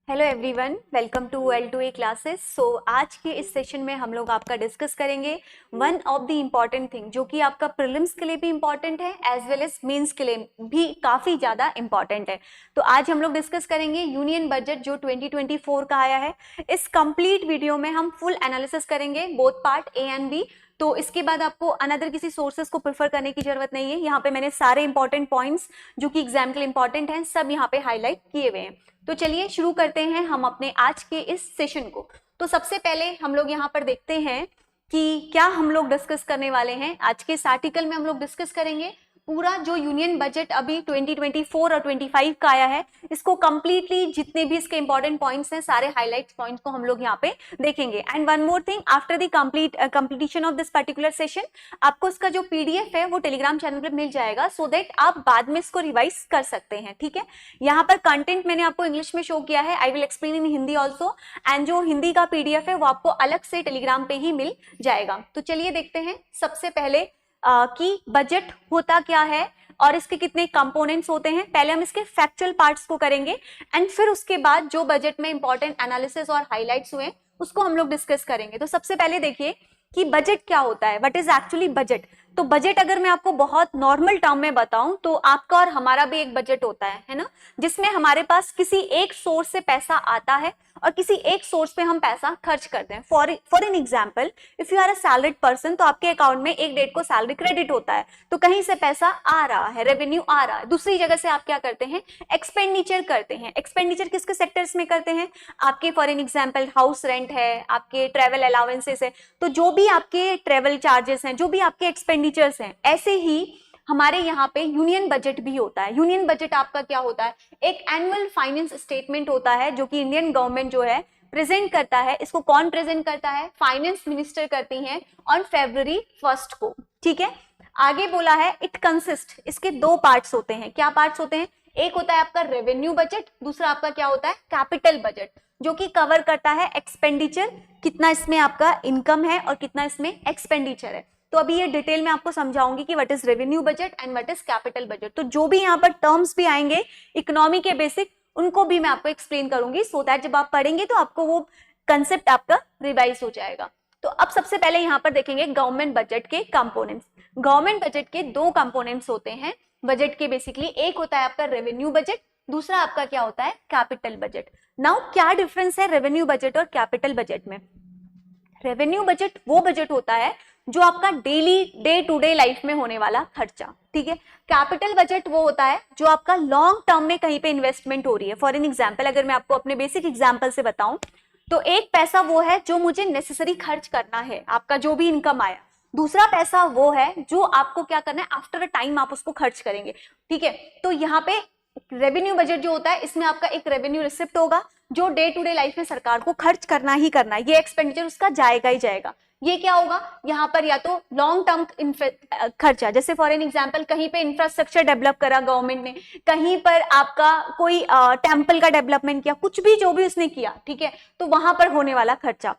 Hello everyone, welcome to L2A classes. आज के इस सेशन में हम लोग आपका डिस्कस करेंगे one of the important thing जो कि आपका प्रीलिम्स के लिए भी इम्पॉर्टेंट है एज वेल एज मेंस के लिए भी काफ़ी ज़्यादा इम्पॉर्टेंट है। तो आज हम लोग डिस्कस करेंगे यूनियन बजट जो 2024 का आया है। इस कंप्लीट वीडियो में हम फुल एनालिसिस करेंगे both part A and B. तो इसके बाद आपको अनदर किसी सोर्सेज को प्रेफर करने की जरूरत नहीं है। यहाँ पे मैंने सारे इंपॉर्टेंट पॉइंट्स जो कि एग्जाम के लिए इंपॉर्टेंट हैं सब यहाँ पे हाईलाइट किए हुए हैं। तो चलिए शुरू करते हैं हम अपने आज के इस सेशन को। तो सबसे पहले हम लोग यहाँ पर देखते हैं कि क्या हम लोग डिस्कस करने वाले हैं। आज के इस आर्टिकल में हम लोग डिस्कस करेंगे पूरा जो यूनियन बजट अभी 2024 और 25 का आया है, इसको कंप्लीटली जितने भी इसके इंपॉर्टेंट पॉइंट्स हैं सारे हाईलाइट पॉइंट्स को हम लोग यहाँ पे देखेंगे। And one more thing, after the completion of this particular session आपको इसका जो पीडीएफ है वो टेलीग्राम चैनल पे मिल जाएगा, सो दैट आप बाद में इसको रिवाइज कर सकते हैं। ठीक है, यहाँ पर कंटेंट मैंने आपको इंग्लिश में शो किया है, I will explain in Hindi also, and जो हिंदी का पीडीएफ है वो आपको अलग से टेलीग्राम पे ही मिल जाएगा। तो चलिए देखते हैं सबसे पहले कि बजट होता क्या है और इसके कितने कंपोनेंट्स होते हैं। पहले हम इसके फैक्चुअल पार्ट्स को करेंगे एंड फिर उसके बाद जो बजट में इंपॉर्टेंट एनालिसिस और हाइलाइट्स हुए उसको हम लोग डिस्कस करेंगे। तो सबसे पहले देखिए कि बजट क्या होता है, व्हाट इज एक्चुअली बजट। तो बजट अगर मैं आपको बहुत नॉर्मल टर्म में बताऊं तो आपका और हमारा भी एक बजट होता है ना, जिसमें हमारे पास किसी एक सोर्स से पैसा आता है और किसी एक सोर्स पे हम पैसा खर्च करते हैं। For an example, if you are a salaried person तो आपके अकाउंट में एक डेट को सैलरी क्रेडिट होता है, तो कहीं से पैसा आ रहा है, रेवेन्यू आ रहा है, दूसरी जगह से आप क्या करते हैं, एक्सपेंडिचर करते हैं। एक्सपेंडिचर किसके सेक्टर्स में करते हैं, आपके for an example house rent है, आपके ट्रेवल अलाउंसेस है, तो जो भी आपके ट्रेवल चार्जेस हैं, जो भी आपके एक्सपेंडिचर्स हैं, ऐसे ही हमारे यहाँ पे यूनियन बजट भी होता है। यूनियन बजट आपका क्या होता है, एक एनुअल फाइनेंस स्टेटमेंट होता है जो कि इंडियन गवर्नमेंट जो है प्रेजेंट करता है। इसको कौन प्रेजेंट करता है, फाइनेंस मिनिस्टर करती हैं ऑन February 1 को। ठीक है, आगे बोला है इट कंसिस्ट, इसके दो पार्ट्स होते हैं। क्या पार्ट्स होते हैं, एक होता है आपका रेवेन्यू बजट, दूसरा आपका क्या होता है, कैपिटल बजट, जो कि कवर करता है एक्सपेंडिचर, कितना इसमें आपका इनकम है और कितना इसमें एक्सपेंडिचर है। तो अभी ये डिटेल में आपको समझाऊंगी कि what is revenue budget and what is capital budget. तो जो भी यहाँ पर टर्म्स भी आएंगे इकोनॉमी के बेसिक, उनको भी मैं आपको एक्सप्लेन करूंगी, सो दैट जब आप पढ़ेंगे तो आपको वो कंसेप्ट आपका रिवाइज हो जाएगा। तो अब सबसे पहले यहाँ पर देखेंगे गवर्नमेंट बजट के कंपोनेंट्स। गवर्नमेंट बजट के दो कंपोनेंट्स होते हैं बजट के बेसिकली, एक होता है आपका रेवेन्यू बजट, दूसरा आपका क्या होता है, कैपिटल बजट। नाउ क्या डिफरेंस है रेवेन्यू बजट और कैपिटल बजट में। रेवेन्यू बजट वो बजट होता है जो आपका daily day to day life में होने वाला खर्चा। ठीक है, कैपिटल बजट वो होता है जो आपका लॉन्ग टर्म में कहीं पे इन्वेस्टमेंट हो रही है। फॉर एन एग्जांपल, अगर मैं आपको अपने बेसिक एग्जांपल से बताऊं तो एक पैसा वो है जो मुझे नेसेसरी खर्च करना है, आपका जो भी इनकम आया। दूसरा पैसा वो है जो आपको क्या करना है, आफ्टर अ टाइम आप उसको खर्च करेंगे। ठीक है, तो यहाँ पे रेवेन्यू बजट जो होता है इसमें आपका एक रेवेन्यू रिसिप्ट होगा जो डे टू डे लाइफ में सरकार को खर्च करना ही करना है, ये एक्सपेंडिचर उसका जाएगा ही जाएगा। ये क्या होगा, यहाँ पर या तो लॉन्ग टर्म खर्चा, जैसे फॉर एन एग्जांपल कहीं पे इंफ्रास्ट्रक्चर डेवलप करा गवर्नमेंट ने, कहीं पर आपका कोई टेम्पल का डेवलपमेंट किया, कुछ भी जो भी उसने किया, ठीक है, तो वहां पर होने वाला खर्चा।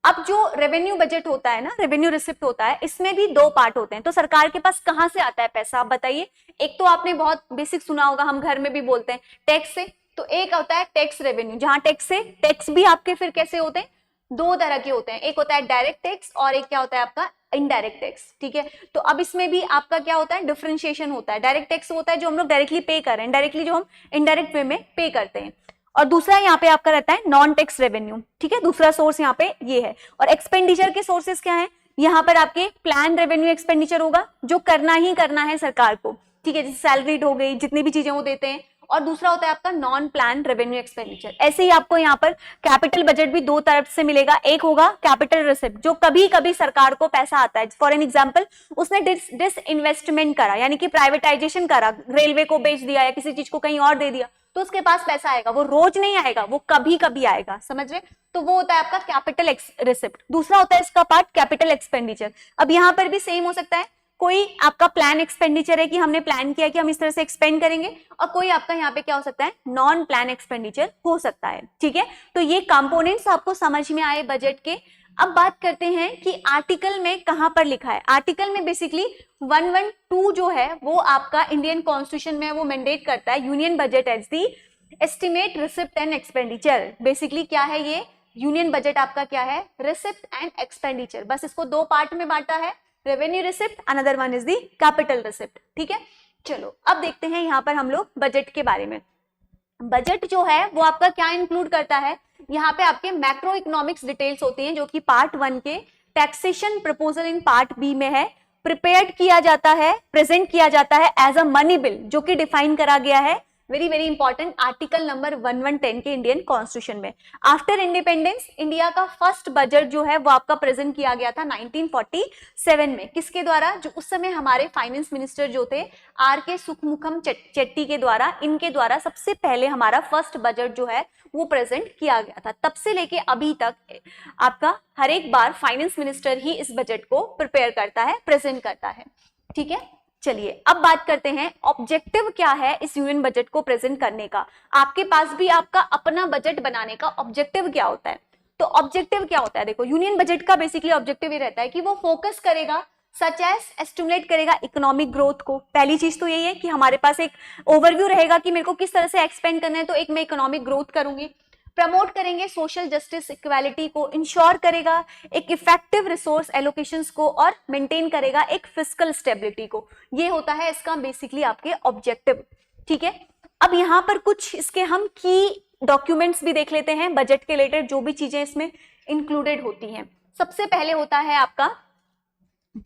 अब जो रेवेन्यू बजट होता है ना, रेवेन्यू रिसिप्ट होता है, इसमें भी दो पार्ट होते हैं। तो सरकार के पास कहां से आता है पैसा, आप बताइए। एक तो आपने बहुत बेसिक सुना होगा, हम घर में भी बोलते हैं, टैक्स से। तो एक होता है टैक्स रेवेन्यू, जहां टैक्स से, टैक्स भी आपके फिर कैसे होते हैं, दो तरह के होते हैं, एक होता है डायरेक्ट टैक्स और एक क्या होता है आपका इनडायरेक्ट टैक्स। ठीक है, तो अब इसमें भी आपका क्या होता है, डिफरेंशिएशन होता है। डायरेक्ट टैक्स होता है जो हम लोग डायरेक्टली पे कर रहे हैं, डायरेक्टली जो हम इनडायरेक्ट वे में पे करते हैं, और दूसरा यहाँ पे आपका रहता है नॉन टैक्स रेवेन्यू। ठीक है, दूसरा सोर्स यहाँ पे ये है। और एक्सपेंडिचर के सोर्सेस क्या है, यहाँ पर आपके प्लान रेवेन्यू एक्सपेंडिचर होगा जो करना ही करना है सरकार को। ठीक है, जैसे सैलरीड हो गई, जितनी भी चीजें वो देते हैं, और दूसरा होता है आपका नॉन प्लान रेवेन्यू एक्सपेंडिचर। ऐसे ही आपको यहाँ पर कैपिटल बजट भी दो तरफ से मिलेगा, एक होगा कैपिटल रिसिप्ट, जो कभी कभी सरकार को पैसा आता है। फॉर एन एग्जांपल, उसने डिस इन्वेस्टमेंट करा, यानी कि प्राइवेटाइजेशन करा, रेलवे को बेच दिया या किसी चीज को कहीं और दे दिया, तो उसके पास पैसा आएगा, वो रोज नहीं आएगा, वो कभी कभी आएगा, समझ रहे। तो वो होता है आपका कैपिटल रिसिप्ट। दूसरा होता है इसका पार्ट कैपिटल एक्सपेंडिचर। अब यहाँ पर भी सेम हो सकता है, कोई आपका प्लान एक्सपेंडिचर है कि हमने प्लान किया कि हम इस तरह से एक्सपेंड करेंगे, और कोई आपका यहाँ पे क्या हो सकता है, नॉन प्लान एक्सपेंडिचर हो सकता है। ठीक है, तो ये कंपोनेंट्स आपको समझ में आए बजट के। अब बात करते हैं कि आर्टिकल में कहां पर लिखा है। आर्टिकल में बेसिकली 112 जो है वो आपका इंडियन कॉन्स्टिट्यूशन में वो मैंडेट करता है union budget as the estimate receipt and expenditure, basically क्या है ये, यूनियन बजट आपका क्या है, रिसिप्ट एंड एक्सपेंडिचर, बस इसको दो पार्ट में बांटा है, revenue receipt, another one is the capital receipt, ठीक है। चलो अब देखते हैं यहाँ पर हम लोग बजट के बारे में। बजट जो है वो आपका क्या इंक्लूड करता है, यहाँ पे आपके मैक्रो इकोनॉमिक्स डिटेल्स होती हैं जो कि पार्ट 1 के taxation proposal in part B में है, प्रिपेयर्ड किया जाता है, प्रेजेंट किया जाता है एज अ मनी बिल, जो कि डिफाइन करा गया है, very very important, article number 1110 के इंडियन कॉन्स्टिट्यूशन में। आफ्टर इंडिपेंडेंस इंडिया का फर्स्ट बजट जो है वो आपका प्रेजेंट किया गया था 1947 में, किसके द्वारा, जो उस समय हमारे फाइनेंस मिनिस्टर जो थे आर के सुखमुखम चेट्टी के द्वारा, इनके द्वारा सबसे पहले हमारा फर्स्ट बजट जो है वो प्रेजेंट किया गया था। तब से लेके अभी तक आपका हर एक बार फाइनेंस मिनिस्टर ही इस बजट को प्रिपेयर करता है, प्रेजेंट करता है, ठीक है। चलिए अब बात करते हैं ऑब्जेक्टिव क्या है इस यूनियन बजट को प्रेजेंट करने का। आपके पास भी आपका अपना बजट बनाने का ऑब्जेक्टिव क्या होता है, तो ऑब्जेक्टिव क्या होता है, देखो यूनियन बजट का बेसिकली ऑब्जेक्टिव ये रहता है कि वो फोकस करेगा सच एज एस्टिमुलेट करेगा इकोनॉमिक ग्रोथ को। पहली चीज तो यही है कि हमारे पास एक ओवरव्यू रहेगा कि मेरे को किस तरह से एक्सपेंड करना है, तो एक मैं इकोनॉमिक ग्रोथ करूंगी। प्रमोट करेंगे सोशल जस्टिस इक्वालिटी को, इंश्योर करेगा एक इफेक्टिव रिसोर्स एलोकेशंस को, और मेंटेन करेगा एक फिस्कल स्टेबिलिटी को। ये होता है इसका बेसिकली आपके ऑब्जेक्टिव, ठीक है। अब यहाँ पर कुछ इसके हम की डॉक्यूमेंट्स भी देख लेते हैं बजट के रिलेटेड, जो भी चीजें इसमें इंक्लूडेड होती हैं। सबसे पहले होता है आपका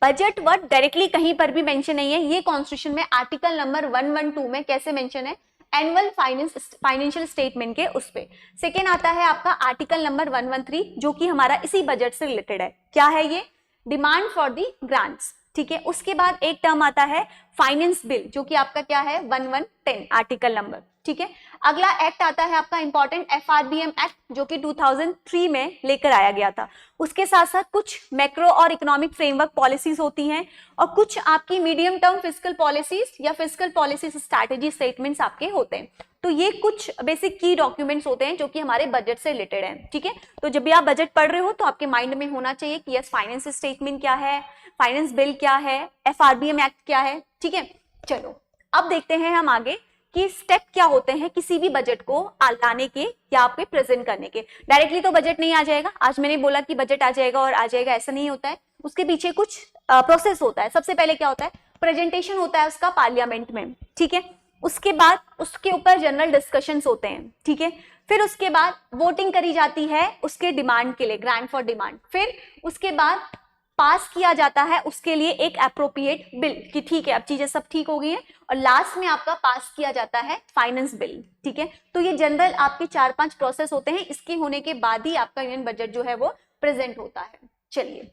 बजट वर्ड, डायरेक्टली कहीं पर भी मेंशन नहीं है, ये कॉन्स्टिट्यूशन में आर्टिकल नंबर 112 में कैसे मेंशन है, एनुअल फाइनेंशियल स्टेटमेंट के उस पे। सेकेंड आता है आपका आर्टिकल नंबर 113 जो कि हमारा इसी बजट से रिलेटेड है, क्या है ये, डिमांड फॉर दी ग्रांट्स, ठीक है। उसके बाद एक टर्म आता है फाइनेंस बिल जो कि आपका क्या है 1110 आर्टिकल नंबर, ठीक है। अगला एक्ट आता है आपका इंपॉर्टेंट FRBM एक्ट जो कि 2003 में लेकर आया गया था। उसके साथ साथ कुछ मैक्रो और इकोनॉमिक फ्रेमवर्क पॉलिसीज होती हैं, और कुछ आपकी मीडियम टर्म फिस्कल पॉलिसीज या फिस्कल पॉलिसीज स्ट्रैटेजी स्टेटमेंट्स आपके होते हैं। तो ये कुछ बेसिक की डॉक्यूमेंट्स होते हैं जो कि हमारे बजट से रिलेटेड हैं, ठीक है। तो जब भी आप बजट पढ़ रहे हो तो आपके माइंड में होना चाहिए कि यस फाइनेंस स्टेटमेंट क्या है, फाइनेंस बिल क्या है, FRBM एक्ट क्या है, ठीक है। चलो अब देखते हैं हम आगे कि स्टेप क्या होते हैं किसी भी बजट को लाने के या आपके प्रेजेंट करने के। डायरेक्टली तो बजट नहीं आ जाएगा, आज मैंने बोला कि बजट आ जाएगा और आ जाएगा, ऐसा नहीं होता है, उसके पीछे कुछ प्रोसेस होता है। सबसे पहले क्या होता है, प्रेजेंटेशन होता है उसका पार्लियामेंट में, ठीक है। उसके बाद उसके ऊपर जनरल डिस्कशंस होते हैं, ठीक है। फिर उसके बाद वोटिंग करी जाती है उसके डिमांड के लिए, ग्रांट फॉर डिमांड। फिर उसके बाद पास किया जाता है उसके लिए एक एप्रोप्रिएट बिल कि ठीक है अब चीजें सब ठीक हो गई हैं, और लास्ट में आपका पास किया जाता है फाइनेंस बिल, ठीक है। तो ये जनरल आपके 4-5 प्रोसेस होते हैं, इसके होने के बाद ही आपका यूनियन बजट जो है वो प्रेजेंट होता है। चलिए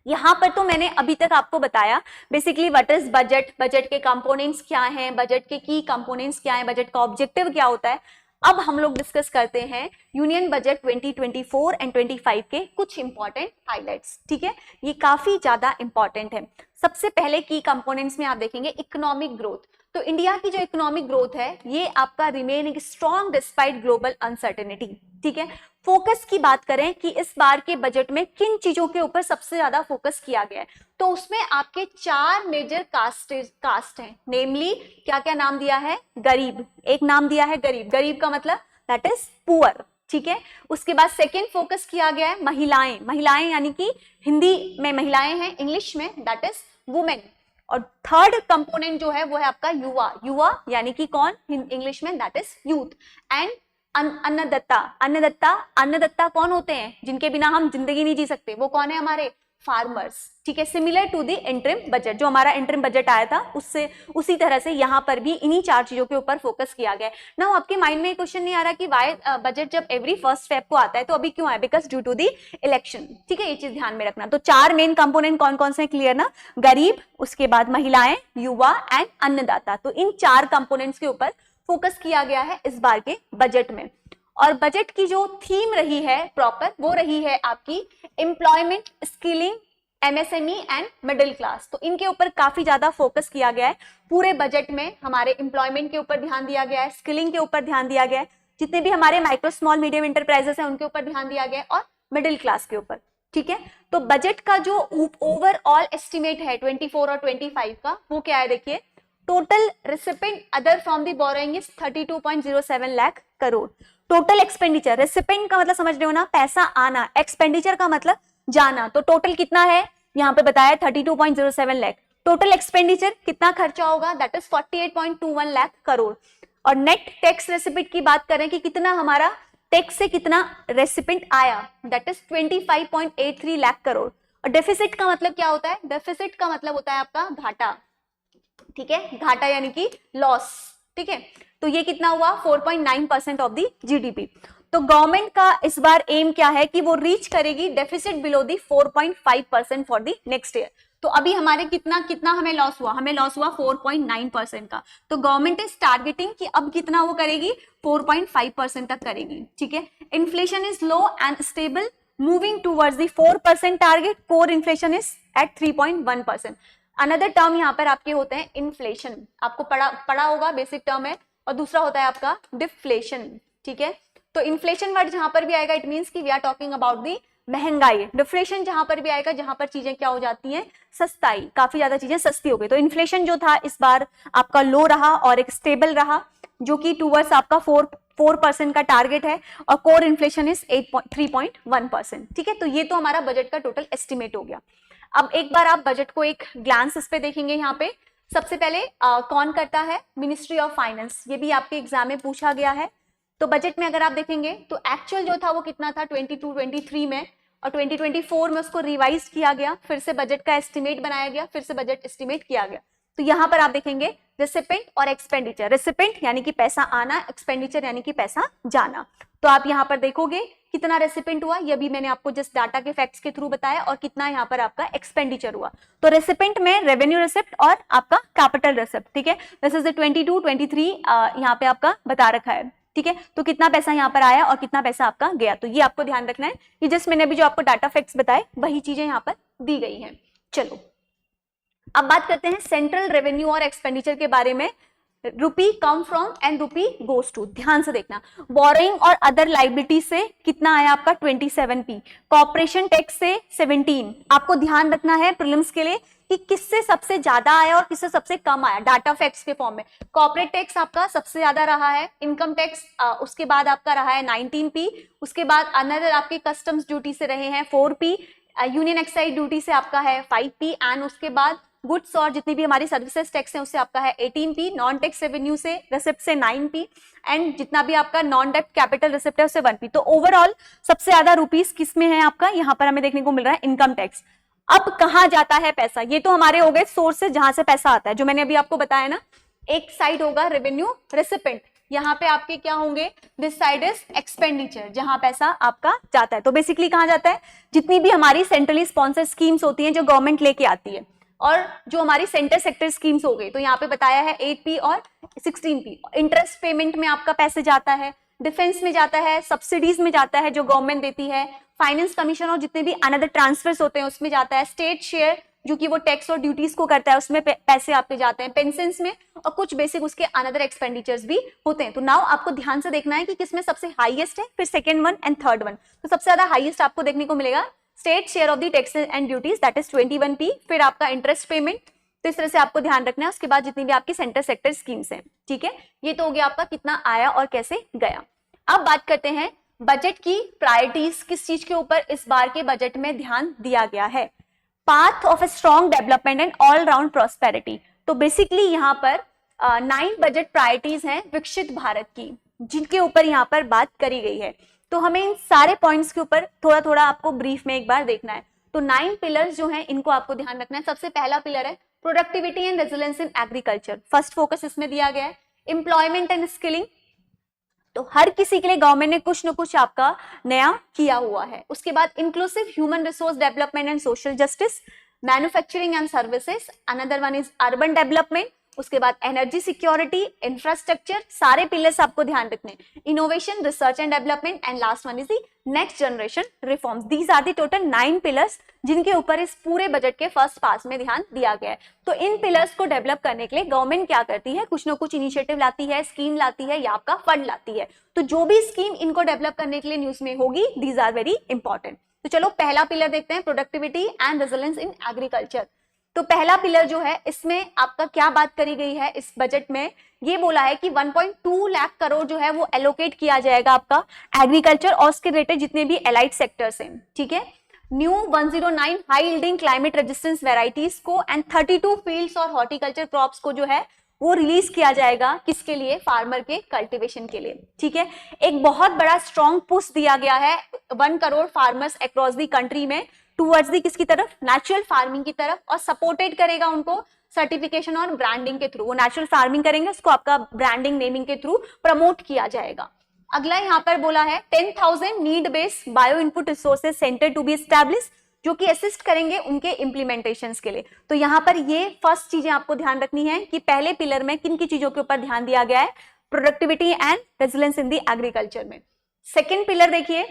यहाँ पर तो मैंने अभी तक आपको बताया basically what is budget, budget के कंपोनेंट्स क्या हैं, बजट के की कंपोनेंट्स क्या हैं, बजट का ऑब्जेक्टिव क्या होता है। अब हम लोग डिस्कस करते हैं यूनियन बजट 2024 एंड 25 के कुछ इंपॉर्टेंट हाइलाइट्स, ठीक है। ये काफी ज्यादा इंपॉर्टेंट है। सबसे पहले की कंपोनेंट्स में आप देखेंगे इकोनॉमिक ग्रोथ। तो इंडिया की जो इकोनॉमिक ग्रोथ है ये आपका remaining strong despite global uncertainty, ठीक है। फोकस की बात करें कि इस बार के बजट में किन चीजों के ऊपर सबसे ज्यादा फोकस किया गया है, तो उसमें आपके 4 मेजर कास्ट हैं, नेमली क्या क्या नाम दिया है, गरीब, एक नाम दिया है गरीब, गरीब का मतलब दैट इज पुअर, ठीक है। उसके बाद सेकेंड फोकस किया गया है महिलाएं, महिलाएं यानी कि हिंदी में महिलाएं हैं, इंग्लिश में दैट इज वुमेन। और थर्ड कंपोनेंट जो है वो है आपका युवा, युवा यानी कि कौन, इंग्लिश में दैट इज यूथ। एंड अन्नदाता, अन्नदाता, अन्नदाता कौन होते हैं, जिनके बिना हम जिंदगी नहीं जी सकते, वो कौन है, हमारे फार्मर्स, ठीक है। Similar to the interim budget, जो हमारा इंटरिम बजट आया था उससे उसी तरह से यहाँ पर भी इन्हीं 4 चीजों के ऊपर फोकस किया गया है ना। आपके माइंड में क्वेश्चन नहीं आ रहा कि वाई बजट जब एवरी फर्स्ट फेब को आता है तो अभी क्यों आया, because due to the election, ठीक है। ये चीज ध्यान में रखना। तो 4 मेन कंपोनेंट कौन कौन से क्लियर ना, गरीब, उसके बाद महिलाएं, युवा एंड अन्नदाता। तो इन 4 कंपोनेंट्स के ऊपर फोकस किया गया है इस बार के बजट में। और बजट की जो थीम रही है प्रॉपर वो रही है आपकी employment, skilling, MSME and middle class. तो इनके ऊपर काफी ज्यादा फोकस किया गया है पूरे बजट में। हमारे एम्प्लॉयमेंट के ऊपर ध्यान दिया गया है, स्किलिंग के ऊपर ध्यान दिया गया है, जितने भी हमारे माइक्रो स्मॉल मीडियम इंटरप्राइजेस हैं उनके ऊपर ध्यान दिया गया है, और मिडिल क्लास के ऊपर, ठीक है। तो बजट का जो ओवरऑल एस्टिमेट है 24 और 25 का वो क्या है, देखिए total recipient other from the borrowing is 32.07 lakh crore. Total expenditure, recipient का मतलब समझ रहे हो ना, पैसा आना, एक्सपेंडिचर का मतलब जाना, तो टोटल कितना है यहाँ पे बताया 32.07 लाख। टोटल एक्सपेंडिचर कितना खर्चा होगा, दैट इज 48.21 लाख करोड़। और नेट टैक्स रेसिपेंट की बात करें कि कितना हमारा टैक्स से कितना रेसिपेंट आया, दैट इज 25.83 लाख करोड़। और डेफिसिट का मतलब क्या होता है, डेफिसिट का मतलब होता है आपका घाटा, ठीक है, घाटा यानी कि लॉस, ठीक है। तो ये कितना हुआ 4.9% ऑफ द जीडीपी। तो गवर्नमेंट का इस बार एम क्या है कि वो रीच करेगी deficit below the 4.5% for the next year. तो अभी हमारे कितना हमें लॉस हुआ, हमें लॉस हुआ 4.9% का। तो गवर्नमेंट इज टारगेटिंग कि अब कितना वो करेगी 4.5% तक करेगी, ठीक है। Inflation is low and stable moving towards the 4% target, core inflation is at 3.1%। Another term यहाँ पर आपके होते हैं इन्फ्लेशन, आपको पढ़ा होगा, बेसिक टर्म है। और दूसरा होता है आपका डिफ्लेशन, ठीक है। तो इन्फ्लेशन वर्ड जहां पर भी आएगा इट मींस कि we are talking about the महंगाई। डिफ्लेशन जहां पर भी आएगा जहां पर चीजें क्या हो जाती हैं, सस्ताई, काफी ज्यादा चीजें सस्ती हो गई। तो इन्फ्लेशन जो था इस बार आपका लो रहा और एक स्टेबल रहा, जो कि टूवर्ड्स आपका 4% का टारगेट है। और कोर इन्फ्लेशन इज 3.1%, ठीक है। तो ये तो हमारा बजट का टोटल एस्टिमेट हो गया। अब एक बार आप बजट को एक ग्लांस इस पे देखेंगे। यहाँ पे सबसे पहले कौन करता है, मिनिस्ट्री ऑफ फाइनेंस, ये भी आपके एग्जाम में पूछा गया है। तो बजट में अगर आप देखेंगे तो एक्चुअल जो था वो कितना था 22-23 में, और 2024 में उसको रिवाइज किया गया, फिर से बजट का एस्टिमेट बनाया गया, फिर से बजट एस्टिमेट किया गया। तो यहाँ पर आप देखेंगे रेसिपेंट और एक्सपेंडिचर, रेसिपेंट यानी कि पैसा आना, एक्सपेंडिचर यानी कि पैसा जाना। तो आप यहाँ पर देखोगे कितना रेसिपेंट हुआ, ये भी मैंने आपको जस्ट डाटा के फैक्ट्स के थ्रू बताया, और कितना यहाँ पर आपका एक्सपेंडिचर हुआ। तो रेसिपेंट में रेवेन्यू रिसिप्ट और आपका कैपिटल रिसिप्ट, ठीक है। दिस इज द 22-23 यहाँ पे आपका बता रखा है, ठीक है। तो कितना पैसा यहाँ पर आया और कितना पैसा आपका गया, तो ये आपको ध्यान रखना है। ये जस्ट मैंने अभी जो आपको डाटा फैक्ट्स बताए वही चीजें यहाँ पर दी गई हैं। चलो अब बात करते हैं सेंट्रल रेवेन्यू और एक्सपेंडिचर के बारे में। Rupee come from and rupee goes to, ध्यान से देखना। बोरोइंग और अदर लाइबिलिटी से कितना आया आपका 27p, कॉर्पोरेशन टैक्स से 17। आपको ध्यान रखना है प्रीलिम्स के लिए कि किससे सबसे ज्यादा आया और किससे सबसे कम आया, डाटा फैक्ट्स के फॉर्म में। कॉर्पोरेट टैक्स आपका सबसे ज्यादा रहा है, इनकम टैक्स उसके बाद आपका रहा है 19p, उसके बाद अनदर आपके कस्टम्स ड्यूटी से रहे हैं 4p, यूनियन एक्साइज ड्यूटी से आपका है 5p, एंड उसके बाद गुड्स और जितनी भी हमारी सर्विसेज टैक्स है उससे आपका है 18p, नॉन टैक्स रेवेन्यू से रिसिप्ट से 9p, एंड जितना भी आपका नॉन डेप्ट कैपिटल रिसिप्ट है उससे 1p। तो ओवरऑल सबसे ज्यादा रुपीस किस में है आपका, यहाँ पर हमें देखने को मिल रहा है इनकम टैक्स। अब कहाँ जाता है पैसा, ये तो हमारे हो गए सोर्सेज जहां से पैसा आता है, जो मैंने अभी आपको बताया ना। एक साइड होगा रेवेन्यू रेसिपेंट, यहाँ पे आपके क्या होंगे, दिस साइड इज एक्सपेंडिचर, जहां पैसा आपका जाता है। तो बेसिकली कहाँ जाता है, जितनी भी हमारी सेंट्रली स्पॉन्सर्ड स्कीम्स होती हैं जो गवर्नमेंट लेके आती है, और जो हमारी सेंटर सेक्टर स्कीम्स हो गई, तो यहाँ पे बताया है 8p और 16p। इंटरेस्ट पेमेंट में आपका पैसे जाता है, डिफेंस में जाता है, सब्सिडीज में जाता है जो गवर्नमेंट देती है, फाइनेंस कमीशन और जितने भी अनदर ट्रांसफर्स होते हैं उसमें जाता है, स्टेट शेयर जो कि वो टैक्स और ड्यूटीज को करता है उसमें पैसे आपके जाते हैं, पेंशन में, और कुछ बेसिक उसके अनदर एक्सपेंडिचर्स भी होते हैं। तो नाउ आपको ध्यान से देखना है कि किसमें सबसे हाईएस्ट है, फिर second one and third one. तो सबसे ज्यादा हाईएस्ट आपको देखने को मिलेगा state share of the taxes and duties, that is 21p, फिर आपका इंटरेस्ट पेमेंट। तो इस तरह से आपको ध्यान रखना है। उसके बाद जितनी भी आपकी सेंटर सेक्टर स्कीम्स हैं, ठीक है। ये तो हो गया आपका कितना आया और कैसे गया। अब बात करते हैं बजट की प्रायोरिटीज, किस चीज के ऊपर इस बार के बजट में ध्यान दिया गया है। Path of a strong development and all round prosperity. तो बेसिकली यहाँ पर 9 बजट प्रायोरिटीज हैं विकसित भारत की, जिनके ऊपर यहाँ पर बात करी गई है। तो हमें इन सारे पॉइंट्स के ऊपर थोड़ा थोड़ा आपको ब्रीफ में एक बार देखना है। तो 9 पिलर्स जो हैं इनको आपको ध्यान रखना है। सबसे पहला पिलर है productivity and resilience in agriculture, first focus इसमें दिया गया है। एम्प्लॉयमेंट एंड स्किलिंग, तो हर किसी के लिए गवर्नमेंट ने कुछ न कुछ आपका नया किया हुआ है। उसके बाद inclusive human resource development and social justice, manufacturing and services, another one is urban development, उसके बाद एनर्जी सिक्योरिटी, इंफ्रास्ट्रक्चर, सारे पिलर्स आपको ध्यान रखने, innovation, research and development, and last one is the next generation reforms. These are the total 9 pillars जिनके ऊपर इस पूरे बजट के फर्स्ट पास में ध्यान दिया गया है। तो इन पिलर्स को डेवलप करने के लिए गवर्नमेंट क्या करती है, कुछ ना कुछ इनिशिएटिव लाती है, स्कीम लाती है या आपका फंड लाती है। तो जो भी स्कीम इनको डेवलप करने के लिए न्यूज में होगी, दीज आर वेरी इंपॉर्टेंट। तो चलो पहला पिलर देखते हैं, productivity and resilience in agriculture. तो पहला पिलर जो है इसमें आपका क्या बात करी गई है इस बजट में, ये बोला है कि 1.2 लाख करोड़ जो है वो एलोकेट किया जाएगा आपका एग्रीकल्चर और उसके रिलेटेड जितने भी एलाइड सेक्टर्स हैं, ठीक है। New 109 high yielding climate resistance varieties को एंड 32 फील्ड्स और हॉर्टिकल्चर क्रॉप्स को जो है वो रिलीज किया जाएगा, किसके लिए, फार्मर के कल्टीवेशन के लिए, ठीक है। एक बहुत बड़ा स्ट्रॉन्ग पुश दिया गया है 1 crore farmers across the country में टूवर्ड्स दी किसकी तरफ, नेचुरल फार्मिंग की तरफ, और सपोर्टेड करेगा उनको सर्टिफिकेशन और ब्रांडिंग के थ्रू। वो नेचुरल फार्मिंग करेंगे, उसको आपका ब्रांडिंग नेमिंग के थ्रू प्रमोट किया जाएगा। अगला यहाँ पर बोला है 10,000 need based bio input resources centre to be establish, जो कि असिस्ट करेंगे उनके इंप्लीमेंटेशंस के लिए। तो यहाँ पर ये फर्स्ट चीजें आपको ध्यान रखनी है कि पहले पिलर में किन की चीजों के ऊपर ध्यान दिया गया है, productivity and resilience in the agriculture में। सेकेंड पिलर देखिए,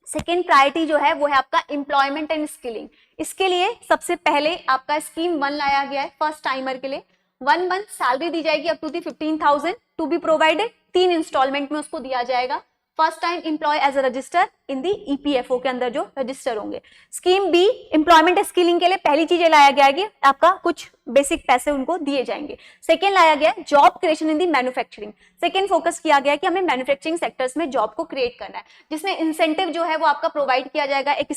सेकेंड प्रायोरिटी जो है वो है आपका एम्प्लॉयमेंट एंड स्किलिंग। इसके लिए सबसे पहले आपका स्कीम 1 लाया गया है फर्स्ट टाइमर के लिए। 1 मंथ सैलरी दी जाएगी up to the 15,000 to be provided, 3 instalment में उसको दिया जाएगा। First time employ as a register in the EPFO के अंदर जो रजिस्टर होंगे। स्कीम बी एम्प्लॉयमेंट स्किलिंग के लिए पहली चीज लाया गया है कि आपका कुछ बेसिक पैसे उनको दिए जाएंगे। सेकेंड लाया गया है जॉब क्रिएशन इन दी मैन्युफैक्चरिंग। सेकेंड फोकस किया गया है कि हमें मैन्युफैक्चरिंग सेक्टर्स में जॉब को क्रिएट करना है, जिसमें इंसेंटिव जो है वो आपका प्रोवाइड किया जाएगा एक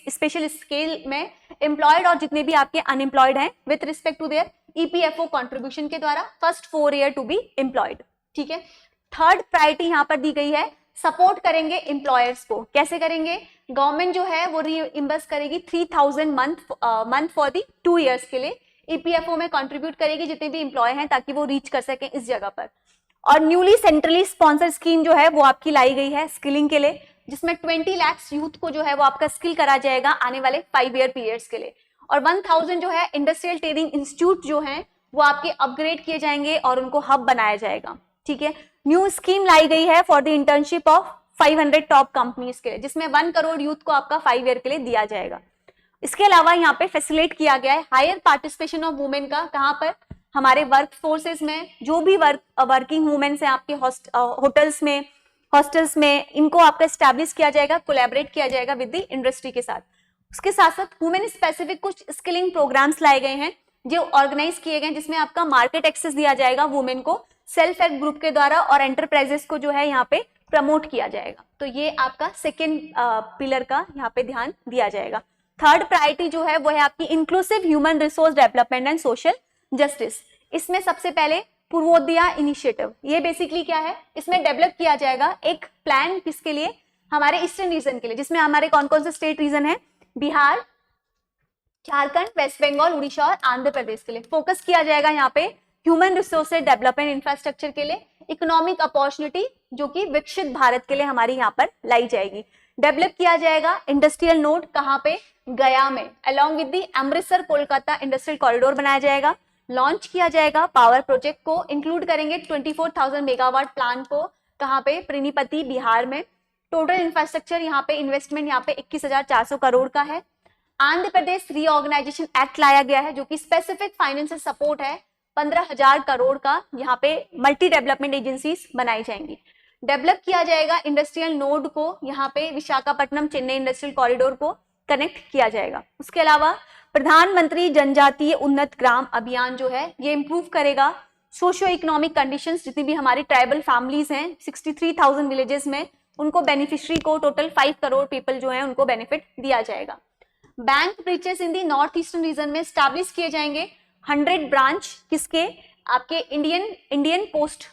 स्पेशल स्केल में एम्प्लॉयड और जितने भी आपके अनएम्प्लॉयड हैं with respect to their EPFO contribution के द्वारा first 4 year to be employed, ठीक है। थर्ड प्रायोरिटी यहाँ पर दी गई है सपोर्ट करेंगे एम्प्लॉयर्स को। कैसे करेंगे, गवर्नमेंट जो है वो रीइंबर्स करेगी 3,000 मंथ फॉर दी 2 इयर्स के लिए, ईपीएफओ में कंट्रीब्यूट करेगी जितने भी एम्प्लॉय हैं ताकि वो रीच कर सकें इस जगह पर। और न्यूली सेंट्रली स्पॉन्सर्ड स्कीम जो है वो आपकी लाई गई है स्किलिंग के लिए, जिसमें 20 लाख यूथ को जो है वो आपका स्किल करा जाएगा आने वाले 5 ईयर पीरियड्स के लिए। और 1,000 जो है इंडस्ट्रियल ट्रेनिंग इंस्टीट्यूट जो है वो आपके अपग्रेड किए जाएंगे और उनको हब बनाया जाएगा, ठीक है। न्यू स्कीम लाई गई है for the internship of 500 top companies के लिए, जिसमें 1 करोड़ यूथ को आपका 5 ईयर के लिए दिया जाएगा। इसके अलावा यहाँ पे फैसिलिटेट किया गया है हायर पार्टिसिपेशन ऑफ वुमेन का, कहाँ पर, हमारे वर्क फोर्सेस में। जो भी वर्किंग वुमेन्स हैं आपके होटल्स में, हॉस्टल्स में, इनको आपका एस्टैब्लिश किया जाएगा, कोलैबोरेट किया जाएगा विद द इंडस्ट्री के साथ। उसके साथ साथ वुमेन स्पेसिफिक कुछ स्किलिंग प्रोग्राम्स लाए गए हैं जो ऑर्गेनाइज किए गए, जिसमें आपका मार्केट एक्सेस दिया जाएगा वुमेन को सेल्फ हेल्प ग्रुप के द्वारा, और एंटरप्राइजेस को जो है यहाँ पे प्रमोट किया जाएगा। तो ये आपका सेकेंड पिलर का यहाँ पे ध्यान दिया जाएगा। थर्ड प्रायोरिटी जो है वो है आपकी inclusive human resource development and social justice. इसमें सबसे पहले पूर्वोदया इनिशिएटिव, ये बेसिकली क्या है, इसमें डेवलप किया जाएगा एक प्लान किसके लिए, हमारे ईस्टर्न रीजन के लिए, जिसमें हमारे कौन कौन से स्टेट रीजन है, बिहार, झारखंड, वेस्ट बंगाल, उड़ीसा और आंध्र प्रदेश के लिए। फोकस किया जाएगा यहाँ पे ह्यूमन रिसोर्सेज डेवलपमेंट इंफ्रास्ट्रक्चर के लिए, इकोनॉमिक अपॉर्चुनिटी जो कि विकसित भारत के लिए हमारी यहाँ पर लाई जाएगी। डेवलप किया जाएगा इंडस्ट्रियल नोड, कहाँ पे, गया में, along with the Amritsar Kolkata industrial corridor बनाया जाएगा। लॉन्च किया जाएगा पावर प्रोजेक्ट को, इंक्लूड करेंगे 24,000 मेगावाट प्लांट को, कहाँ पे, प्रणिपति बिहार में। टोटल इंफ्रास्ट्रक्चर यहाँ पे इन्वेस्टमेंट यहाँ पे 21,400 करोड़ का है। आंध्र प्रदेश रीऑर्गेनाइजेशन एक्ट लाया गया है जो कि स्पेसिफिक फाइनेंशियल सपोर्ट है 15,000 करोड़ का, यहाँ पे मल्टी डेवलपमेंट एजेंसीज बनाई जाएंगी। डेवलप किया जाएगा इंडस्ट्रियल नोड को, यहाँ पे विशाखापट्टनम चेन्नई इंडस्ट्रियल कॉरिडोर को कनेक्ट किया जाएगा। उसके अलावा प्रधानमंत्री जनजातीय उन्नत ग्राम अभियान जो है ये इंप्रूव करेगा सोशियो इकोनॉमिक कंडीशंस, जितनी भी हमारी ट्राइबल फैमिलीज हैं 63,000 विलेजेस में, उनको बेनिफिशियरी को टोटल 5 करोड़ पीपल जो हैं उनको बेनिफिट दिया जाएगा। Bank branches in the north eastern region में स्टैब्लिश किए जाएंगे 100 ब्रांच, किसके, आपके इंडियन पोस्ट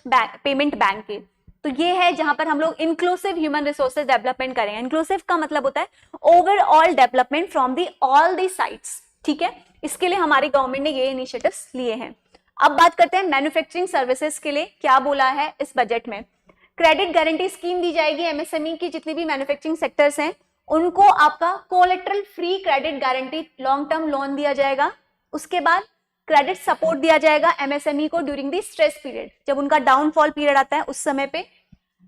पेमेंट बैंक के। तो ये है जहां पर हम लोग इंक्लूसिव ह्यूमन रिसोर्सेज डेवलपमेंट करेंगे। इंक्लूसिव का मतलब होता है overall development from the all the sites, ठीक है। इसके लिए हमारी गवर्नमेंट ने ये इनिशिएटिव्स लिए हैं। अब बात करते हैं मैन्युफैक्चरिंग सर्विसेज के लिए क्या बोला है इस बजट में। क्रेडिट गारंटी स्कीम दी जाएगी एमएसएमई की जितनी भी मैन्युफैक्चरिंग सेक्टर्स हैं उनको आपका collateral free credit guarantee long term loan दिया जाएगा। उसके बाद क्रेडिट सपोर्ट दिया जाएगा एमएसएमई को ड्यूरिंग दी स्ट्रेस पीरियड, जब उनका डाउनफॉल पीरियड आता है उस समय पे।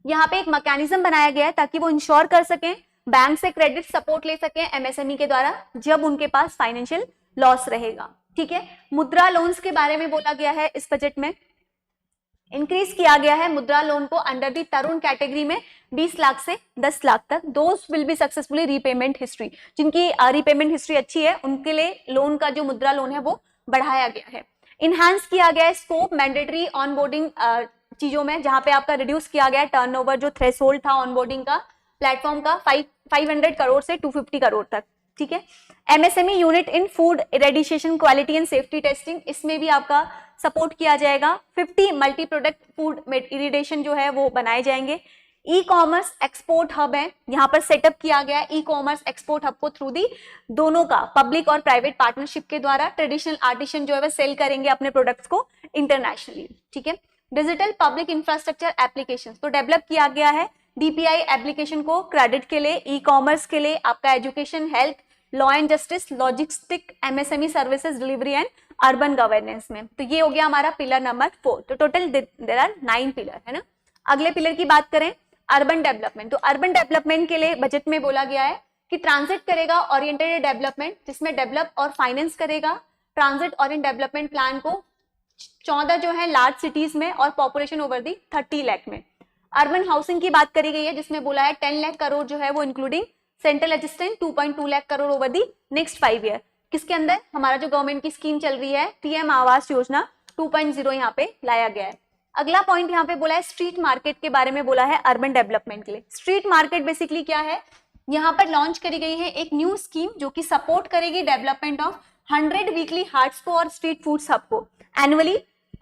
यहाँ पे एक मैकेनिज्म बनाया गया है ताकि वो इंश्योर कर सकें, बैंक से क्रेडिट सपोर्ट ले सकें एमएसएमई के द्वारा जब उनके पास फाइनेंशियल लॉस रहेगा, ठीक है। मुद्रा लोन्स के बारे में बोला गया है इस बजट में, इंक्रीज किया गया है मुद्रा लोन को अंडर दी तरुण कैटेगरी में 20 लाख से 10 लाख तक, those will be successfully repayment history, जिनकी रीपेमेंट हिस्ट्री अच्छी है उनके लिए लोन का जो मुद्रा लोन है वो बढ़ाया गया है। इनहांस किया गया है स्कोप मैंडेटरी ऑनबोर्डिंग चीजों में, जहां पे आपका रिड्यूस किया गया है टर्नओवर जो थ्रेशोल्ड था ऑनबोर्डिंग का प्लेटफॉर्म का 500 करोड़ से 250 करोड़ तक, ठीक है। MSME unit in food irradiation quality and safety testing, इसमें भी आपका सपोर्ट किया जाएगा। 50 मल्टी प्रोडक्ट फूड इरिडेशन जो है वो बनाए जाएंगे। ई कॉमर्स एक्सपोर्ट हब है, यहाँ पर सेटअप किया गया है ई कॉमर्स एक्सपोर्ट हब को थ्रू दी दोनों का पब्लिक और प्राइवेट पार्टनरशिप के द्वारा ट्रेडिशनल आर्टिसन जो है वो सेल करेंगे अपने प्रोडक्ट्स को इंटरनेशनली, ठीक है। डिजिटल पब्लिक इंफ्रास्ट्रक्चर एप्लीकेशन तो डेवलप किया गया है डीपीआई एप्लीकेशन को क्रेडिट के लिए, ई कॉमर्स के लिए, आपका education, health, law and justice, logistic, MSME services delivery and urban governance में। तो ये हो गया हमारा पिलर नंबर 4। तो टोटल देयर आर 9 पिलर, है ना। अगले पिलर की बात करें अर्बन डेवलपमेंट, तो अर्बन डेवलपमेंट के लिए बजट में बोला गया है कि ट्रांजिट करेगा ओरिएंटेड डेवलपमेंट, जिसमें डेवलप और फाइनेंस करेगा ट्रांजिट ओरिएंटेड डेवलपमेंट प्लान को 14 जो है लार्ज सिटीज में और पॉपुलेशन ओवर दी 30 लाख में। अर्बन हाउसिंग की बात करी गई है जिसमें बोला है 10 लाख करोड़ जो है वो including central assistant 2.2 lakh crore over the next 5 year. किसके अंदर? हमारा जो गवर्नमेंट की स्कीम चल रही है पीएम आवास योजना 2.0 यहाँ पे लाया गया है। अगला पॉइंट यहाँ पे बोला है स्ट्रीट मार्केट के बारे में बोला है अर्बन डेवलपमेंट के लिए। स्ट्रीट मार्केट बेसिकली क्या है, यहाँ पर लॉन्च करी गई है एक न्यू स्कीम जो कि सपोर्ट करेगी डेवलपमेंट ऑफ 100 वीकली हार्ट्स को और स्ट्रीट फूड्स हब को annually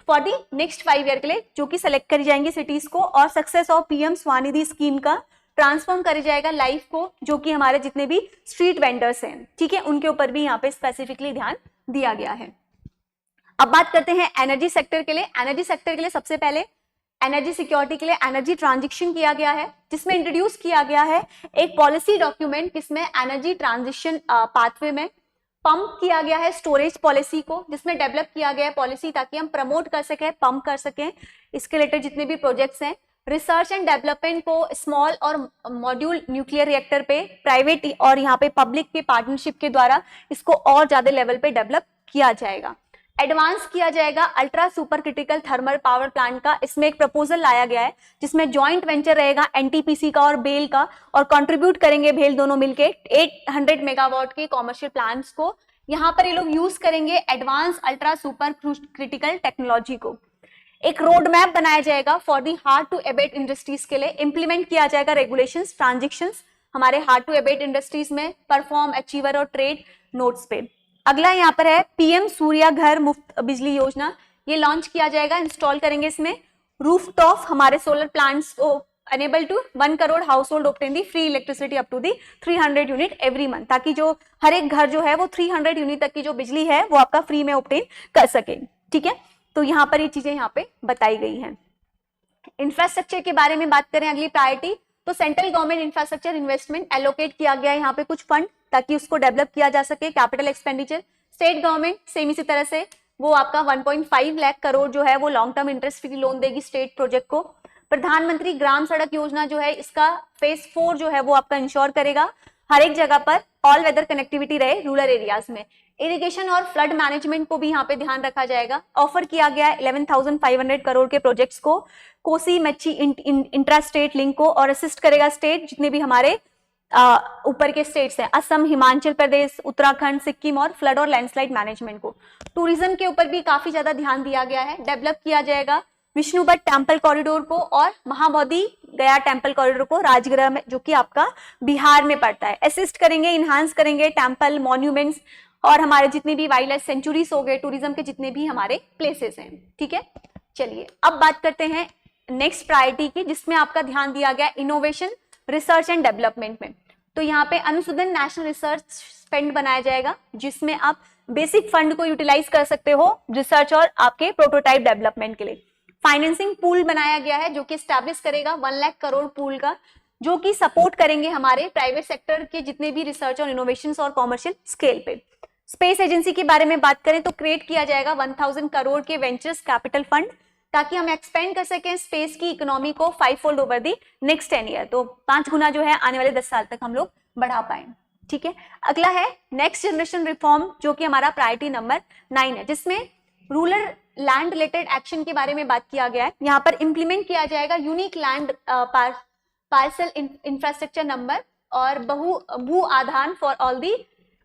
for the next 5 year के लिए, जो कि सेलेक्ट करी जाएंगी सिटीज को, और success of PM Svanidhi scheme का ट्रांसफॉर्म करी जाएगा लाइफ को, जो कि हमारे जितने भी स्ट्रीट वेंडर्स हैं, ठीक है, उनके ऊपर भी यहाँ पे स्पेसिफिकली ध्यान दिया गया है। अब बात करते हैं एनर्जी सेक्टर के लिए। एनर्जी सेक्टर के लिए सबसे पहले एनर्जी सिक्योरिटी के लिए एनर्जी ट्रांजिशन किया गया है, जिसमें इंट्रोड्यूस किया गया है एक पॉलिसी डॉक्यूमेंट जिसमें एनर्जी ट्रांजिशन पाथवे में पंप किया गया है स्टोरेज पॉलिसी को, जिसमें डेवलप किया गया है पॉलिसी ताकि हम प्रमोट कर सकें, पंप कर सकें इसके रिलेटेड जितने भी प्रोजेक्ट्स हैं। रिसर्च एंड डेवलपमेंट को स्मॉल और मॉड्यूल न्यूक्लियर रिएक्टर पे प्राइवेट और यहाँ पे पब्लिक के पार्टनरशिप के द्वारा इसको और ज्यादा लेवल पे डेवलप किया जाएगा। एडवांस किया जाएगा ultra super critical thermal power plant का, इसमें एक प्रपोजल लाया गया है जिसमें जॉइंट वेंचर रहेगा एनटीपीसी का और बेल का, और कंट्रीब्यूट करेंगे बेल दोनों मिलके 800 मेगावाट के कॉमर्शियल प्लांट्स को। यहाँ पर ये लोग यूज करेंगे advance ultra super critical technology को। एक रोड मैप बनाया जाएगा for the hard to abate industries के लिए, इंप्लीमेंट किया जाएगा रेगुलेशंस ट्रांजेक्शंस हमारे हार्ड टू एबेट इंडस्ट्रीज में, परफॉर्म, अचीवर और ट्रेड नोट्स पे। अगला यहाँ पर है पीएम सूर्या घर मुफ्त बिजली योजना, ये लॉन्च किया जाएगा, इंस्टॉल करेंगे इसमें रूफटॉप हमारे सोलर प्लांट्स को enable to 1 crore household obtain the free electricity up to the 300 unit every month, ताकि जो हर एक घर जो है वो 300 यूनिट तक की जो बिजली है वो आपका फ्री में ऑब्टेन कर सके, ठीक है। तो यहाँ पर ये चीजें यहाँ पे बताई गई हैं। इंफ्रास्ट्रक्चर के बारे में बात करें अगली प्रायोरिटी, तो central government infrastructure investment allocate किया गया है यहाँ पे कुछ फंड ताकि उसको डेवलप किया जा सके, capital expenditure. State government same इसी तरह से वो आपका 1.5 लाख करोड़ जो है वो long term interest free loan देगी स्टेट प्रोजेक्ट को। प्रधानमंत्री ग्राम सड़क योजना जो है इसका फेज 4 जो है वो आपका इंश्योर करेगा हर एक जगह पर ऑल वेदर कनेक्टिविटी रहे रूरल एरियाज में। इरिगेशन और फ्लड मैनेजमेंट को भी यहाँ पे ध्यान रखा जाएगा। ऑफर किया गया 11,500 करोड़ के प्रोजेक्ट्स को, कोसी मच्छी इंट्रा स्टेट लिंक को, और असिस्ट करेगा स्टेट जितने भी हमारे ऊपर के स्टेट्स हैं, असम, हिमाचल प्रदेश, उत्तराखंड, सिक्किम, और फ्लड और लैंडस्लाइड मैनेजमेंट को। टूरिज्म के ऊपर भी काफी ज्यादा ध्यान दिया गया है, डेवलप किया जाएगा विष्णुपद टेम्पल कॉरिडोर को और महाबोधि गया टेम्पल कॉरिडोर को राजगृह में, जो कि आपका बिहार में पड़ता है। असिस्ट करेंगे, इनहांस करेंगे टेम्पल, मॉन्यूमेंट्स और हमारे जितने भी वाइल्ड लाइफ सेंचुरीज हो गए, टूरिज्म के जितने भी हमारे प्लेसेस हैं, ठीक है। चलिए अब बात करते हैं नेक्स्ट प्रायोरिटी की, जिसमें आपका ध्यान दिया गया इनोवेशन, रिसर्च एंड डेवलपमेंट में। तो यहाँ पे अनुसंधान नेशनल रिसर्च फंड बनाया जाएगा, जिसमें आप बेसिक फंड को यूटिलाइज कर सकते हो रिसर्च और आपके प्रोटोटाइप डेवलपमेंट के लिए। फाइनेंसिंग पूल बनाया गया है जो कि एस्टैब्लिश करेगा 1 लाख करोड़ पूल का, जो कि सपोर्ट करेंगे हमारे प्राइवेट सेक्टर के जितने भी रिसर्च और इनोवेशंस और कॉमर्शियल स्केल पे। स्पेस एजेंसी के बारे में बात करें तो क्रिएट किया जाएगा 1000 करोड़ के वेंचर्स कैपिटल फंड, ताकि हम एक्सपेंड कर सकें स्पेस की इकोनॉमी को 5 fold over the next 10 year, तो 5 गुना जो है आने वाले 10 साल तक हम लोग बढ़ा पाए, ठीक है। अगला है नेक्स्ट जनरेशन रिफॉर्म, जो कि हमारा प्रायोरिटी नंबर 9 है, जिसमें रूरल लैंड रिलेटेड एक्शन के बारे में बात किया गया है। यहाँ पर इंप्लीमेंट किया जाएगा unique land parcel infrastructure number और भू आधान फॉर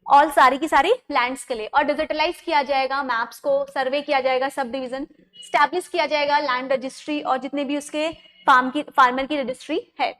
ऑल सारी की सारी लैंड्स के लिए, और डिजिटलाइज किया जाएगा मैप्स को, सर्वे किया जाएगा, सब डिवीजन स्टैब्लिश किया जाएगा, लैंड रजिस्ट्री और जितने भी उसके फार्मर की रजिस्ट्री है।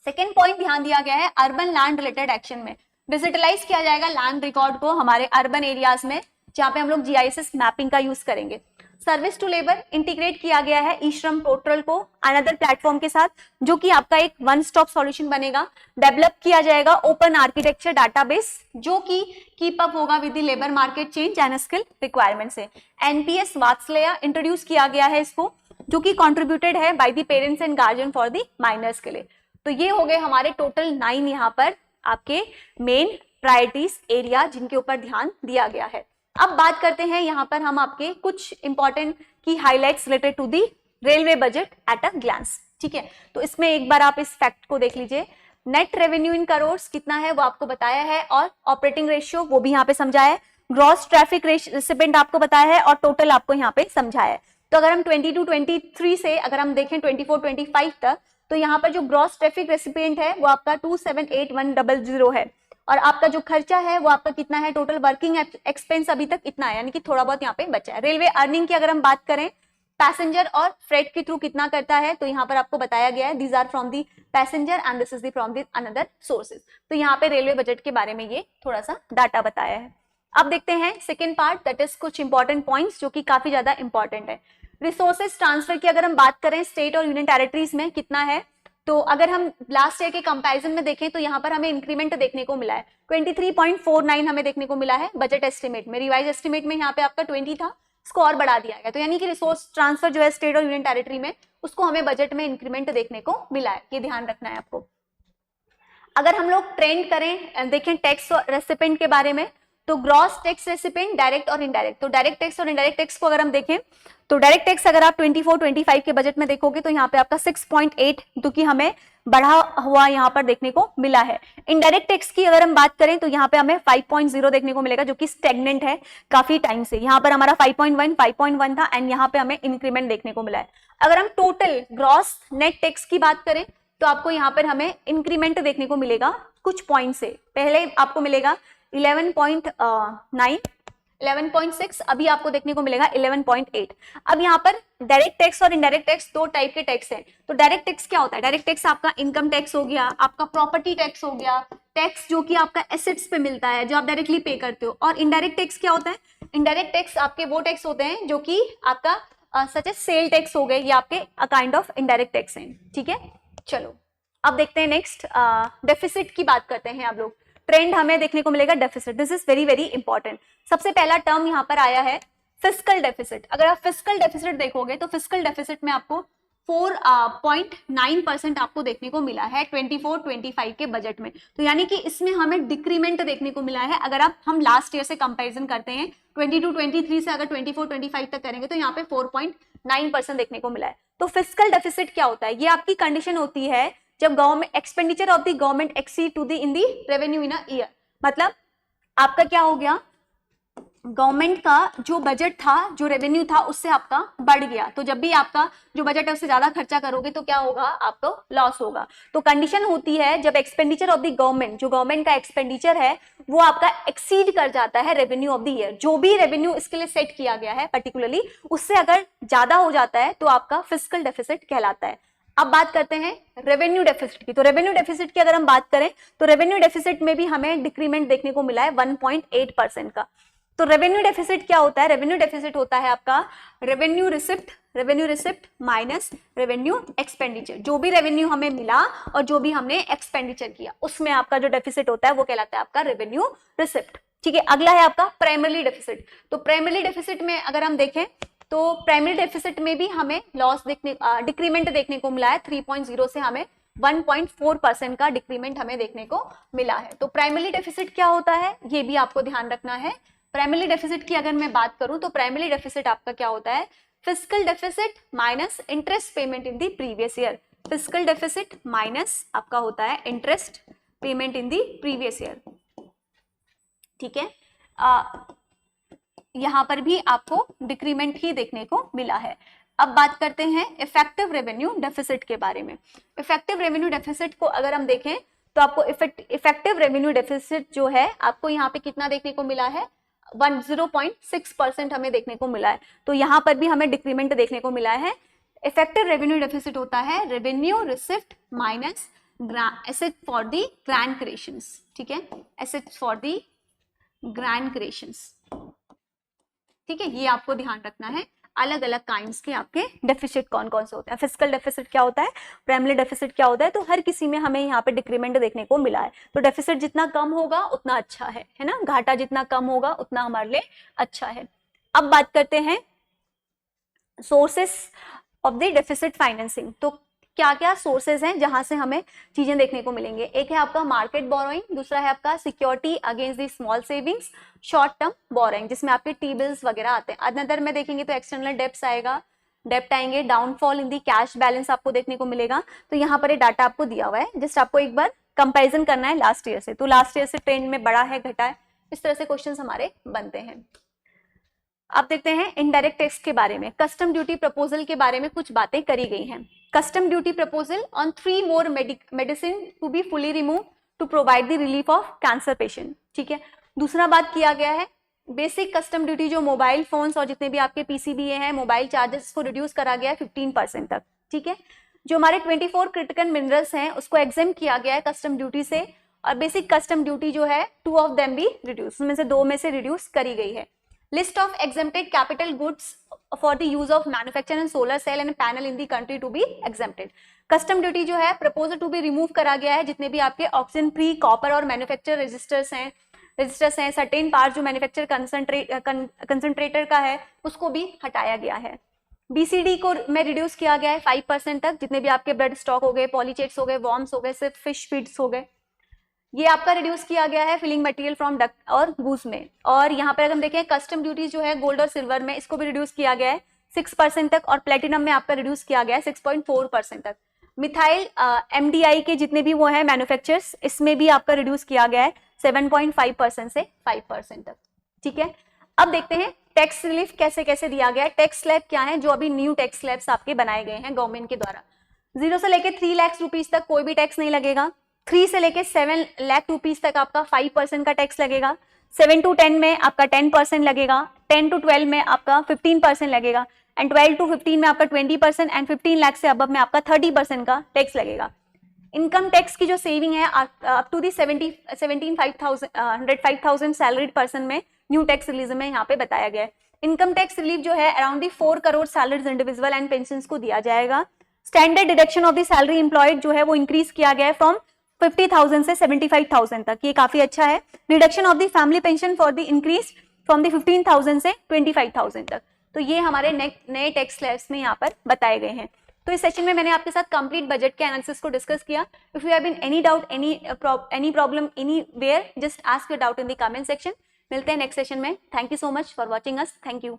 सेकेंड पॉइंट ध्यान दिया गया है अर्बन लैंड रिलेटेड एक्शन में डिजिटलाइज किया जाएगा लैंड रिकॉर्ड को हमारे अर्बन एरियाज में, जहां पे हम लोग जीआईएस मैपिंग का यूज करेंगे। सर्विस टू लेबर इंटीग्रेट किया गया है ई श्रम पोर्टल को अनदर प्लेटफॉर्म के साथ, जो कि आपका एक वन स्टॉप सॉल्यूशन बनेगा। डेवलप किया जाएगा ओपन आर्किटेक्चर डाटाबेस, जो कि कीप अप होगा with the labour market change and skill requirement से। एनपीएस वात्सल्य इंट्रोड्यूस किया गया है इसको, जो कि कॉन्ट्रीब्यूटेड है by the parents and guardian for the minors के लिए। तो ये हो गए हमारे टोटल 9 यहाँ पर आपके मेन प्रायोरिटीज एरिया जिनके ऊपर ध्यान दिया गया है। अब बात करते हैं यहाँ पर हम आपके कुछ इंपॉर्टेंट की highlights related to the railway budget at a glance. ठीक है, तो इसमें एक बार आप इस फैक्ट को देख लीजिए। नेट रेवेन्यू इन करोड़ कितना है वो आपको बताया है, और ऑपरेटिंग रेशियो वो भी यहाँ पे समझाया है, ग्रॉस ट्रैफिक रिसिपेंट आपको बताया है, और टोटल आपको यहाँ पे समझाया है। तो अगर हम 22-23 से अगर हम देखें 24-25 तक, तो यहाँ पर जो ग्रॉस ट्रैफिक रेसिपिएंट है वो आपका 278100 है, और आपका जो खर्चा है वो आपका कितना है, टोटल वर्किंग एक्सपेंस अभी तक इतना है, यानी कि थोड़ा बहुत यहाँ पे बचा है। रेलवे अर्निंग की अगर हम बात करें पैसेंजर और फ्रेट के थ्रू कितना करता है, तो यहाँ पर आपको बताया गया है these are from the passenger and this is the from the another sources. तो यहाँ पे रेलवे बजट के बारे में ये थोड़ा सा डाटा बताया है। अब देखते हैं सेकेंड पार्ट, दैट इज कुछ इंपॉर्टेंट पॉइंट्स जो कि काफी ज्यादा इंपॉर्टेंट है। रिसोर्सेज ट्रांसफर की अगर हम बात करें स्टेट और यूनियन टेरिटरीज में कितना है, तो अगर हम लास्ट ईयर के कंपैरिजन में देखें तो यहाँ पर हमें इंक्रीमेंट देखने को मिला है 23.49 हमें देखने को मिला है बजट एस्टिमेट में। रिवाइज एस्टिमेट में यहाँ पे आपका 20 था, इसको और बढ़ा दिया गया, तो यानी कि रिसोर्स ट्रांसफर जो है स्टेट और यूनियन टेरिटरी में उसको हमें बजट में इंक्रीमेंट देखने को मिला है, ये ध्यान रखना है आपको। अगर हम लोग ट्रेंड करें देखें टैक्स और रेसिपेंट के बारे में, तो ग्रॉस टैक्स रेसिपेंट डायरेक्ट और इनडायरेक्ट, तो डायरेक्ट टैक्स और इनडायरेक्ट टैक्स को अगर हम देखें तो डायरेक्ट टैक्स अगर आप 24-25 के बजट में देखोगे तो यहाँ पे आपका 6.8 जो कि हमें बढ़ा हुआ यहाँ पर देखने को मिला है। इनडायरेक्ट टैक्स की अगर हम बात करें तो यहाँ पे हमें 5.0 देखने को मिलेगा, जो कि स्टेगनेंट है काफी टाइम से। यहाँ पर हमारा 5.1 था एंड यहाँ पे हमें इंक्रीमेंट देखने को मिला है। अगर हम टोटल ग्रॉस नेट टैक्स की बात करें तो आपको यहाँ पर हमें इंक्रीमेंट देखने को मिलेगा कुछ पॉइंट से। पहले आपको मिलेगा 11.9, 11.6, अभी आपको देखने को मिलेगा 11.8। अब यहाँ पर डायरेक्ट टैक्स और इनडायरेक्ट टैक्स दो टाइप के टैक्स हैं। तो डायरेक्ट टैक्स क्या होता है, डायरेक्ट टैक्स आपका इनकम टैक्स हो गया, आपका प्रॉपर्टी टैक्स हो गया, टैक्स जो कि आपका एसेट्स पे मिलता है जो आप डायरेक्टली पे करते हो। और इनडायरेक्ट टैक्स क्या होता है, इनडायरेक्ट टैक्स आपके वो टैक्स होते हैं जो कि आपका सच एज सेल टैक्स हो गए, ये आपके काइंड ऑफ इनडायरेक्ट टैक्स हैं। ठीक है, चलो अब देखते हैं नेक्स्ट डेफिसिट की बात करते हैं। आप लोग ट्रेंड हमें देखने को मिलेगा deficit, this is very very important. सबसे पहला टर्म यहाँ पर आया है फिस्कल डेफिसिट। अगर आप फिस्कल डेफिसिट देखोगे तो फिस्कल डेफिसिट में आपको 4.9% आपको देखने को मिला है 24-25 के बजट में। तो यानी कि इसमें हमें डिक्रीमेंट देखने को मिला है। अगर हम लास्ट ईयर से कंपैरिजन करते हैं 22-23 से अगर 24-25 तक करेंगे तो यहाँ पे 4.9% देखने को मिला है। तो फिस्कल डेफिसिट क्या होता है, ये आपकी कंडीशन होती है जब government expenditure of the government exceed to the in the revenue in a year. मतलब आपका क्या हो गया, गवर्नमेंट का जो बजट था, जो रेवेन्यू था उससे आपका बढ़ गया। तो जब भी आपका जो बजट है उससे ज्यादा खर्चा करोगे तो क्या होगा, आपको लॉस होगा। तो कंडीशन होती है जब एक्सपेंडिचर ऑफ द गवर्नमेंट, जो गवर्नमेंट का एक्सपेंडिचर है वो आपका एक्सीड कर जाता है रेवेन्यू ऑफ द ईयर। जो भी रेवेन्यू इसके लिए सेट किया गया है पर्टिकुलरली, उससे अगर ज्यादा हो जाता है तो आपका फिस्कल डेफिसिट कहलाता है। अब बात करते हैं रेवेन्यू डेफिसिट की। तो रेवेन्यू डेफिसिट की अगर हम बात करें तो रेवेन्यू डेफिसिट में भी हमें डिक्रीमेंट देखने को मिला है 1.8% का। तो रेवेन्यू डेफिसिट क्या होता है, रेवेन्यू डेफिसिट होता है आपका revenue receipt minus revenue expenditure. जो भी रेवेन्यू हमें मिला और जो भी हमने एक्सपेंडिचर किया उसमें आपका जो डेफिसिट होता है वो कहलाता है आपका रेवेन्यू रिसिप्ट। ठीक है, अगला है आपका प्राइमरी डेफिसिट। तो प्राइमरी डेफिसिट में अगर हम देखें तो प्राइमरी डेफिसिट में भी हमें लॉस डिक्रीमेंट देखने को मिला है 3.0 से हमें 1.4% का डिक्रीमेंट हमें देखने को मिला है। तो प्राइमरी डेफिसिट क्या होता है ये भी आपको ध्यान रखना है। प्राइमरी डेफिसिट की अगर मैं बात करूं तो प्राइमरी डेफिसिट आपका क्या होता है, fiscal deficit minus interest payment in the previous year. Fiscal deficit minus आपका होता है interest payment in the previous year. ठीक है, यहाँ पर भी आपको डिक्रीमेंट ही देखने को मिला है। अब बात करते हैं इफेक्टिव रेवेन्यू डेफिसिट के बारे में। इफेक्टिव रेवेन्यू डेफिसिट को अगर हम देखें तो आपको इफेक्टिव रेवेन्यू डेफिसिट जो है आपको यहाँ पे कितना देखने को मिला है, 10.6% हमें देखने को मिला है। तो यहाँ पर भी हमें डिक्रीमेंट देखने को मिला है। इफेक्टिव रेवेन्यू डेफिसिट होता है revenue receipt minus asset for the grand creations, ठीक है, asset for the grand creations, ठीक है, ये आपको ध्यान रखना है। अलग अलग काइंड्स के आपके डेफिसिट कौन कौन से होते हैं, फिस्कल डेफिसिट क्या होता है, प्राइमरी डेफिसिट क्या होता है, तो हर किसी में हमें यहाँ पे डिक्रीमेंट देखने को मिला है। तो डेफिसिट जितना कम होगा उतना अच्छा है ना, घाटा जितना कम होगा उतना हमारे लिए अच्छा है। अब बात करते हैं sources of the deficit financing. तो क्या क्या सोर्सेज हैं जहां से हमें चीजें देखने को मिलेंगे। एक है आपका मार्केट बोरोइंग, दूसरा है आपका security against the small savings, short term borrowing जिसमें आपके टी बिल्स वगैरह आते हैं। अनदर में देखेंगे तो एक्सटर्नल डेब्ट्स आएगा, डेब्ट आएंगे, डाउनफॉल इन दी कैश बैलेंस आपको देखने को मिलेगा। तो यहाँ पर ये डाटा आपको दिया हुआ है, जस्ट आपको एक बार कंपेरिजन करना है लास्ट ईयर से। तो लास्ट ईयर से ट्रेंड में बढ़ा है घटा है, इस तरह से क्वेश्चन हमारे बनते हैं। अब देखते हैं इनडायरेक्ट टैक्स के बारे में। कस्टम ड्यूटी प्रपोजल के बारे में कुछ बातें करी गई हैं। Custom duty proposal on 3 more medicine to be fully remove to provide the relief of cancer patient, ठीक है। दूसरा बात किया गया है बेसिक कस्टम ड्यूटी जो मोबाइल फोन्स और जितने भी आपके पीसीबीए हैं, मोबाइल चार्जेस को रिड्यूस करा गया है 15% तक, ठीक है। जो हमारे 24 क्रिटिकल मिनरल्स हैं उसको एग्जेम्प्ट किया गया है कस्टम ड्यूटी से, और बेसिक कस्टम ड्यूटी जो है 2 ऑफ देम भी रिड्यूस, उनमें से 2 में से रिड्यूस करी गई है। List of exempted capital goods for the use of manufacture and solar cell and panel in the country to be exempted. Custom duty जो है प्रपोजल टू बी रिमूव करा गया है। जितने भी आपके ऑक्सीजन फ्री कॉपर और मैन्युफैक्चर रजिस्टर्स हैं सर्टेन पार्ट जो मैन्युफैक्चर कंसंट्रेटर का है उसको भी हटाया गया है। बीसीडी को में रिड्यूस किया गया है 5% तक। जितने भी आपके ब्लड स्टॉक हो गए, पॉलीचेट्स हो गए, वॉर्म्स हो गए, सिर्फ फिश फीड्स हो गए, ये आपका रिड्यूस किया गया है फिलिंग मटेरियल फ्रॉम डक और गूस में। और यहाँ पर अगर हम देखें कस्टम ड्यूटी जो है गोल्ड और सिल्वर में इसको भी रिड्यूस किया गया है 6% तक, और प्लेटिनम में आपका रिड्यूस किया गया है 6.4% तक। मिथाइल एमडीआई के जितने भी वो हैं मैन्युफैक्चरर्स, इसमें भी आपका रिड्यूस किया गया है 7.5% से 5% तक, ठीक है। अब देखते हैं टैक्स रिलीफ कैसे कैसे दिया गया है। टैक्स स्लैब क्या है, जो अभी न्यू टैक्स स्लैब्स आपके बनाए गए हैं गवर्नमेंट के द्वारा। 0 से लेके 3 लाख रुपीज तक कोई भी टैक्स नहीं लगेगा। 3 से लेके 7 लाख रुपीज तक आपका 5% का टैक्स लगेगा। 7 to 10 में आपका 10% लगेगा। 10 to 12 में आपका 15% लगेगा, एंड 12 to 15 में आपका 20%, एंड 15 लाख से अबव में आपका 30% का टैक्स लगेगा। इनकम टैक्स की जो सेविंग है up to the 105,000 salaried person में न्यू टैक्स रिलीज में यहाँ पे बताया गया है। इनकम टैक्स रिलीफ जो है around the 4 crore salaried individual and pension को दिया जाएगा। Standard deduction of the salary employed जो है वो इंक्रीज किया गया है फ्रॉम 50,000 से 75,000 तक, ये काफी अच्छा है। Reduction of the family pension for the increase from the 15,000 से 25,000 तक। तो ये हमारे नए टैक्स स्लैब्स में यहाँ पर बताए गए हैं। तो इस सेशन में मैंने आपके साथ कंप्लीट बजट के एनालिसिस को डिस्कस किया। If you have been any doubt, any problem anywhere, just ask your doubt in the comment section. मिलते हैं नेक्स्ट सेशन में। Thank you so much for watching us. Thank you.